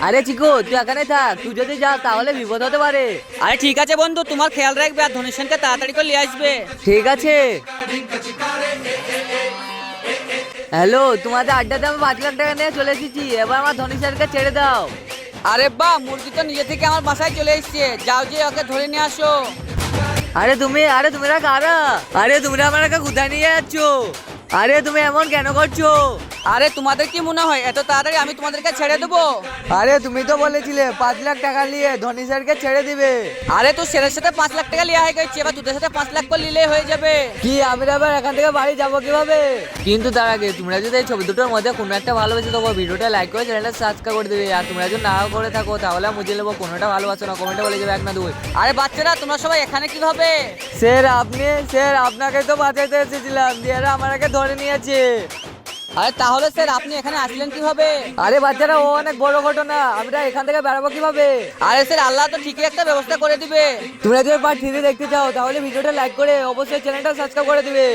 আরে চিকু তুই এখানে থাক, তুই যদি যাস তাহলে বিপদ হতে পারে। আরে ঠিক আছে বন্ধু, তোমার খেয়াল রাখবে আর ধনির সেনকে তাড়াতাড়ি করে নিয়ে আসবে। ঠিক আছে। হ্যালো, তোমাদের আড্ডাতে আমি 5 লাখ টাকা নিয়ে চলে এসেছি, এবার আমার ধনী স্যারকে ছেড়ে দাও। আরে বাহ, মুরগি তো নিজে থেকে আমার বাসায় চলে এসেছে, যাও যে ওকে ধরে নিয়ে আসো। আরে তোমরা কারা? আরে তোমরা আমাকে কোথায় নিয়ে যাচ্ছ? আরে তুমি এমন কেন করছো? আরে তোমাদের কি মনে হয় এত তাড়াতাড়ি আমি তোমাদেরকে ছেড়ে দেবো? আরে তুমি তো বলেছিলে 5 লাখ টাকা নিয়ে ধনী স্যারকে ছেড়ে দিবে। আরে তো স্যারের সাথে 5 লাখ টাকা লিয়া হয়ে গেছে, এবার তোদের সাথে 5 লাখ করে নিলে হয়ে যাবে। কি আমি আবার এখান থেকে বাড়ি যাবো কিভাবে? কিন্তু তার আগে তোমরা যদি এই ছবি দুটোর মধ্যে কোনো একটা ভালোবেসে দেবো, ভিডিওটা লাইক করে চ্যানেলটা সাবস্ক্রাইব করে দিবে। আর তোমরা যদি নাও করে থাকো তাহলে আমি বুঝে নেবো কোনোটা ভালোবাসো না, কমেন্টে বলে যাবে 1 না 2। আরে বাচ্চারা তোমরা সবাই এখানে কিভাবে? স্যার আপনাকে তো বাঁচাইতে এসেছিলাম, দিয়ে আমাকে ধরে নিয়েছে। আরে তাহলে স্যার আপনি এখানে আসলেন কিভাবে? আরে বাচ্চারা, ও অনেক বড় ঘটনা, আমরা এখান থেকে বেরোবো কিভাবে? আরে স্যার আল্লাহ তো ঠিকই একটা ব্যবস্থা করে দিবে। তোমরা যদি পার্ট 3 দেখতে চাও তাহলে ভিডিওটা লাইক করে অবশ্যই চ্যানেলটা সাবস্ক্রাইব করে দিবে।